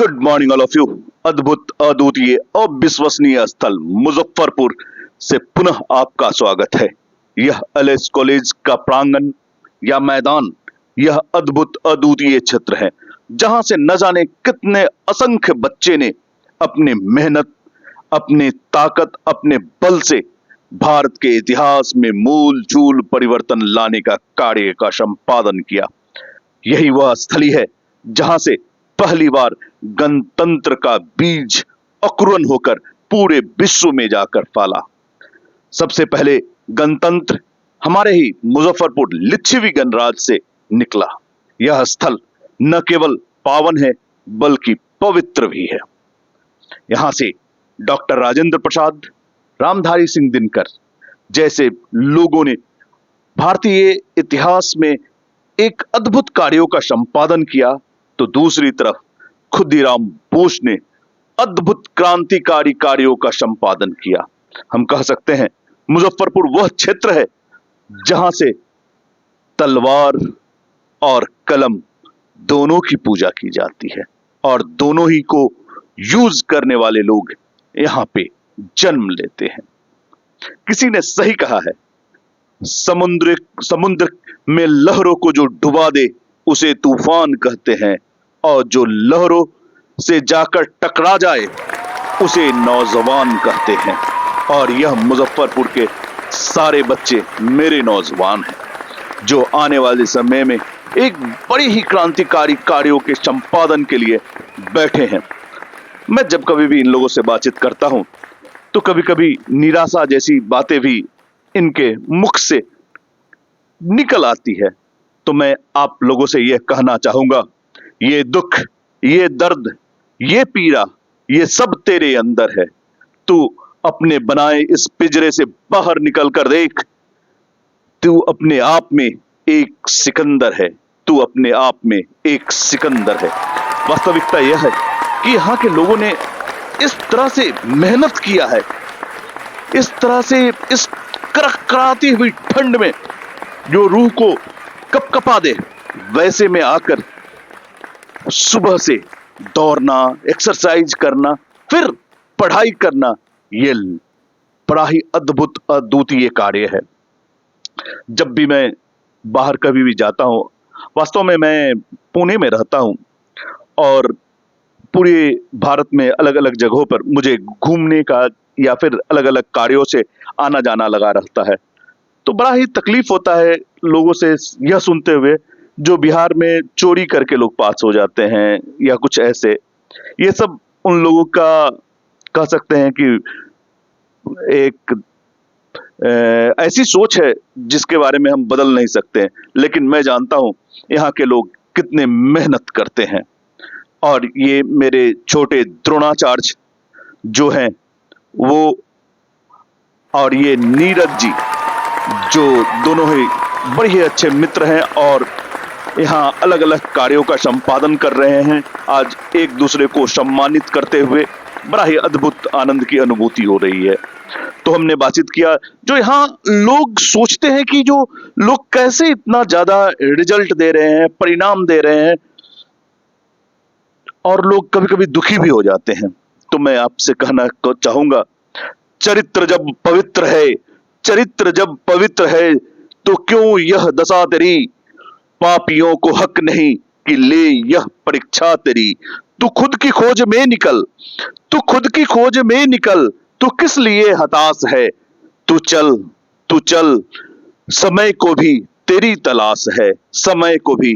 Good morning all of you. अद्भुत, अद्वितीय, अविश्वसनीय स्थल मुजफ्फरपुर से पुनः आपका स्वागत है। यह एलएस कॉलेज का प्रांगण या मैदान, यह अद्भुत अद्वितीय क्षेत्र है जहां से न जाने कितने असंख्य बच्चे ने अपने मेहनत, अपने ताकत, अपने बल से भारत के इतिहास में मूल चूल परिवर्तन लाने का कार्य का संपादन किया। यही वह स्थली है जहां से पहली बार गणतंत्र का बीज अंकुरन होकर पूरे विश्व में जाकर फैला। सबसे पहले गणतंत्र हमारे ही मुजफ्फरपुर लिच्छवी गणराज्य से निकला। यह स्थल न केवल पावन है बल्कि पवित्र भी है। यहां से डॉक्टर राजेंद्र प्रसाद, रामधारी सिंह दिनकर जैसे लोगों ने भारतीय इतिहास में एक अद्भुत कार्यों का संपादन किया, तो दूसरी तरफ खुदीराम बोस ने अद्भुत क्रांतिकारी कार्यों का संपादन किया। हम कह सकते हैं मुजफ्फरपुर वह क्षेत्र है जहां से तलवार और कलम दोनों की पूजा की जाती है और दोनों ही को यूज करने वाले लोग यहां पे जन्म लेते हैं। किसी ने सही कहा है, समुद्र में लहरों को जो डुबा दे उसे तूफान कहते हैं, और जो लहरों से जाकर टकरा जाए उसे नौजवान कहते हैं। और यह मुजफ्फरपुर के सारे बच्चे मेरे नौजवान हैं जो आने वाले समय में एक बड़ी ही क्रांतिकारी कार्यों के संपादन के लिए बैठे हैं। मैं जब कभी भी इन लोगों से बातचीत करता हूं तो कभी कभी निराशा जैसी बातें भी इनके मुख से निकल आती है। तो मैं आप लोगों से यह कहना चाहूंगा, ये दुख, ये दर्द, ये पीड़ा, ये सब तेरे अंदर है। तू अपने बनाए इस पिंजरे से बाहर निकल कर देख, तू अपने आप में एक सिकंदर है, तू अपने आप में एक सिकंदर है। वास्तविकता यह है कि यहाँ के लोगों ने इस तरह से मेहनत किया है, इस तरह से इस कड़कड़ाती हुई ठंड में जो रूह को कपकपा दे वैसे में आकर सुबह से दौड़ना, एक्सरसाइज करना, फिर पढ़ाई करना, ये बड़ा ही अद्भुत अद्वितीय कार्य है। जब भी मैं बाहर कभी भी जाता हूं, वास्तव में मैं पुणे में रहता हूं और पूरे भारत में अलग अलग जगहों पर मुझे घूमने का या फिर अलग अलग कार्यों से आना जाना लगा रहता है। तो बड़ा ही तकलीफ होता है लोगों से यह सुनते हुए जो बिहार में चोरी करके लोग पास हो जाते हैं या कुछ ऐसे। ये सब उन लोगों का कह सकते हैं कि एक ऐसी सोच है जिसके बारे में हम बदल नहीं सकते। लेकिन मैं जानता हूं यहाँ के लोग कितने मेहनत करते हैं। और ये मेरे छोटे द्रोणाचार्य जो हैं वो, और ये नीरज जी जो दोनों ही बड़े ही अच्छे मित्र हैं और यहाँ अलग अलग कार्यों का संपादन कर रहे हैं। आज एक दूसरे को सम्मानित करते हुए बड़ा ही अद्भुत आनंद की अनुभूति हो रही है। तो हमने बातचीत किया, जो यहाँ लोग सोचते हैं कि जो लोग कैसे इतना ज्यादा रिजल्ट दे रहे हैं, परिणाम दे रहे हैं, और लोग कभी कभी दुखी भी हो जाते हैं। तो मैं आपसे कहना चाहूंगा, चरित्र जब पवित्र है, चरित्र जब पवित्र है तो क्यों यह दशा तेरी, पापियों को हक नहीं कि ले यह परीक्षा तेरी। तू खुद की खोज में निकल, तू खुद की खोज में निकल, तू किस लिए हताश है। तू चल, तू चल, समय को भी तेरी तलाश है, समय को भी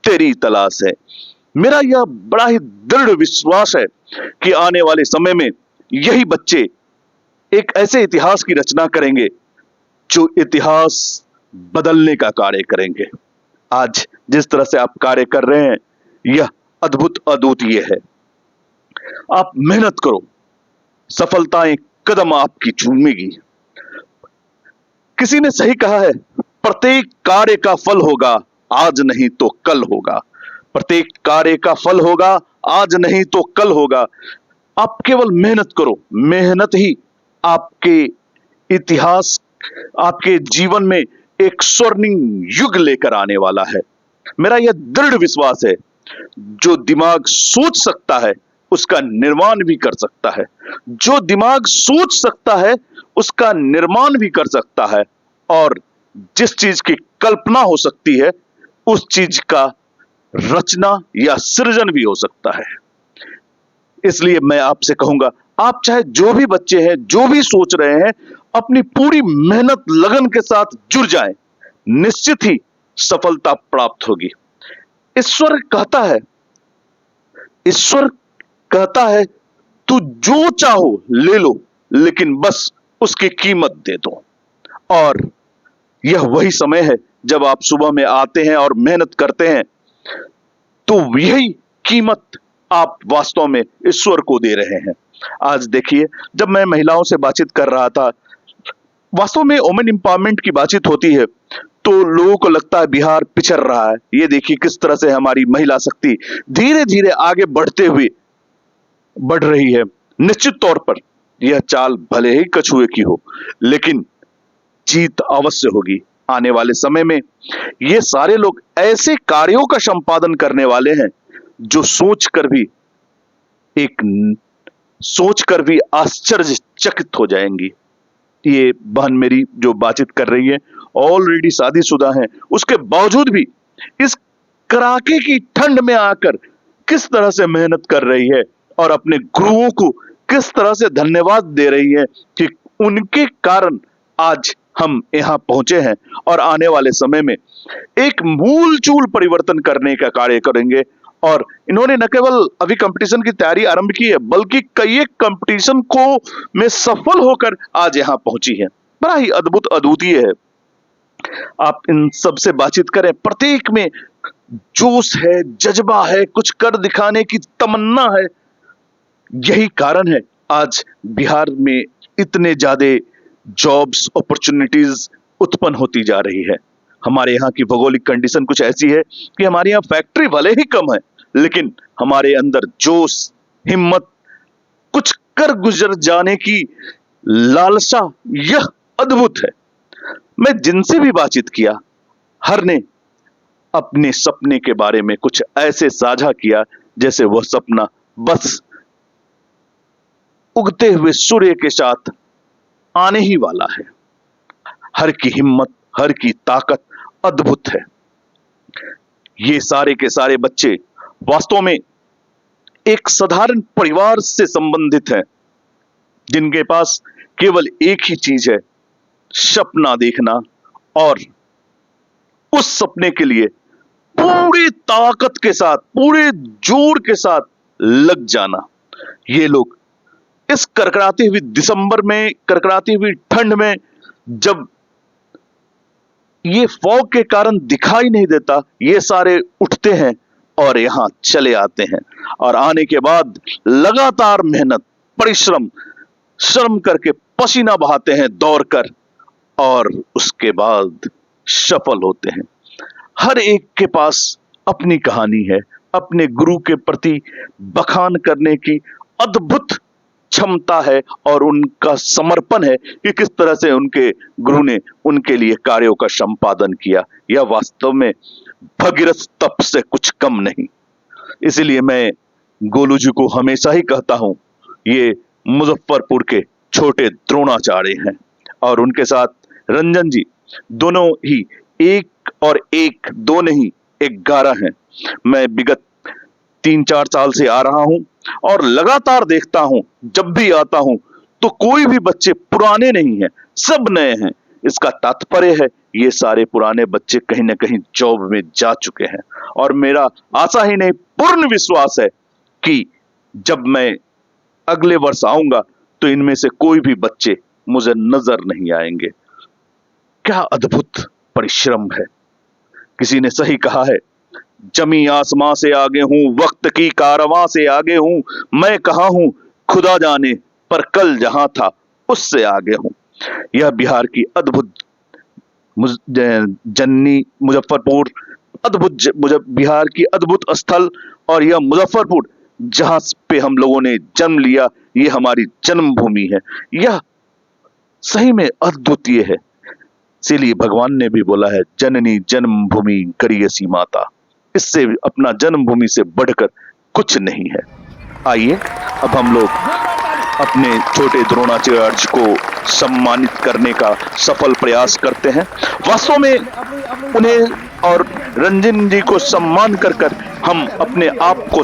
तेरी तलाश है। मेरा यह बड़ा ही दृढ़ विश्वास है कि आने वाले समय में यही बच्चे एक ऐसे इतिहास की रचना करेंगे जो इतिहास बदलने का कार्य करेंगे। आज जिस तरह से आप कार्य कर रहे हैं यह अद्भुत अद्वितीय है। आप मेहनत करो, सफलताएं कदम आपकी चूमेगी। किसी ने सही कहा है, प्रत्येक कार्य का फल होगा, आज नहीं तो कल होगा। प्रत्येक कार्य का फल होगा, आज नहीं तो कल होगा। आप केवल मेहनत करो, मेहनत ही आपके इतिहास, आपके जीवन में एक स्वर्णिम युग लेकर आने वाला है। मेरा यह दृढ़ विश्वास है, जो दिमाग सोच सकता है उसका निर्माण भी कर सकता है। जो दिमाग सोच सकता है उसका निर्माण भी कर सकता है, और जिस चीज की कल्पना हो सकती है उस चीज का रचना या सृजन भी हो सकता है। इसलिए मैं आपसे कहूंगा, आप चाहे जो भी बच्चे हैं, जो भी सोच रहे हैं, अपनी पूरी मेहनत लगन के साथ जुड़ जाएं, निश्चित ही सफलता प्राप्त होगी। ईश्वर कहता है ईश्वर कहता है तू जो चाहो ले लो, लेकिन बस उसकी कीमत दे दो। और यह वही समय है जब आप सुबह में आते हैं और मेहनत करते हैं, तो यही कीमत आप वास्तव में ईश्वर को दे रहे हैं। आज देखिए, जब मैं महिलाओं से बातचीत कर रहा था, वास्तव में वुमेन एम्पावरमेंट की बातचीत होती है तो लोगों को लगता है बिहार पिछड़ रहा है। ये देखिए किस तरह से हमारी महिला शक्ति धीरे धीरे आगे बढ़ रही है। निश्चित तौर पर यह चाल भले ही कछुए की हो, लेकिन जीत अवश्य होगी। आने वाले समय में ये सारे लोग ऐसे कार्यों का संपादन करने वाले हैं जो सोचकर भी आश्चर्यचकित हो जाएंगी। ये बहन मेरी जो बातचीत कर रही है ऑलरेडी शादीशुदा है, उसके बावजूद भी इस कड़ाके की ठंड में आकर किस तरह से मेहनत कर रही है और अपने गुरुओं को किस तरह से धन्यवाद दे रही है कि उनके कारण आज हम यहां पहुंचे हैं और आने वाले समय में एक मूलचूल परिवर्तन करने का कार्य करेंगे। और इन्होंने न केवल अभी कंपटीशन की तैयारी आरंभ की है, बल्कि कई एक कंपटीशन को में सफल होकर आज यहां पहुंची है। बड़ा ही अद्भुत अद्वितीय है। आप इन सब से बातचीत करें, प्रत्येक में जोश है, जज्बा है, कुछ कर दिखाने की तमन्ना है। यही कारण है आज बिहार में इतने ज्यादा जॉब्स अपॉर्चुनिटीज उत्पन्न होती जा रही है। हमारे यहाँ की भौगोलिक कंडीशन कुछ ऐसी है कि हमारे यहाँ फैक्ट्री भले ही कम है, लेकिन हमारे अंदर जोश, हिम्मत, कुछ कर गुजर जाने की लालसा, यह अद्भुत है। मैं जिनसे भी बातचीत किया, हर ने अपने सपने के बारे में कुछ ऐसे साझा किया जैसे वह सपना बस उगते हुए सूर्य के साथ आने ही वाला है। हर की हिम्मत, हर की ताकत अद्भुत है। ये सारे के सारे बच्चे वास्तव में एक साधारण परिवार से संबंधित हैं, जिनके पास केवल एक ही चीज है, सपना देखना और उस सपने के लिए पूरी ताकत के साथ, पूरे जोर के साथ लग जाना। ये लोग इस कड़कड़ाती हुई दिसंबर में, कड़कड़ाती हुई ठंड में, जब ये फॉग के कारण दिखाई नहीं देता, ये सारे उठते हैं और यहां चले आते हैं और आने के बाद लगातार मेहनत, परिश्रम, श्रम करके पसीना बहाते हैं दौड़कर, और उसके बाद सफल होते हैं। हर एक के पास अपनी कहानी है, अपने गुरु के प्रति बखान करने की अद्भुत क्षमता है और उनका समर्पण है कि किस तरह से उनके गुरु ने उनके लिए कार्यों का संपादन किया। यह वास्तव में भगीरथ तप से कुछ कम नहीं। इसीलिए मैं गोलू जी को हमेशा ही कहता हूं, ये मुजफ्फरपुर के छोटे द्रोणाचार्य हैं और उनके साथ रंजन जी, दोनों ही एक और एक, दो नहीं 11 हैं। मैं विगत 3-4 साल से आ रहा हूं और लगातार देखता हूं, जब भी आता हूं तो कोई भी बच्चे पुराने नहीं हैं, सब नए हैं। इसका तात्पर्य है ये सारे पुराने बच्चे कहीं ना कहीं जॉब में जा चुके हैं और मेरा आशा ही नहीं, पूर्ण विश्वास है कि जब मैं अगले वर्ष आऊंगा तो इनमें से कोई भी बच्चे मुझे नजर नहीं आएंगे। क्या अद्भुत परिश्रम है। किसी ने सही कहा है, जमी आसमां से आगे हूं, वक्त की कारवां से आगे हूं, मैं कहां हूं खुदा जाने, पर कल जहां था उससे आगे हूं। यह बिहार की अद्भुत जननी मुजफ्फरपुर, बिहार की अद्भुत स्थल, और यह मुजफ्फरपुर जहां पे हम लोगों ने जन्म लिया, यह हमारी जन्मभूमि है। यह सही में अद्वितीय है। इसीलिए भगवान ने भी बोला है, जननी जन्मभूमि करियसी माता। इससे अपना जन्मभूमि से बढ़कर कुछ नहीं है। आइए अब हम लोग अपने छोटे द्रोणाचार्य को सम्मानित करने का सफल प्रयास करते हैं। वास्तव में उन्हें और रंजन जी को सम्मान कर हम अपने आप को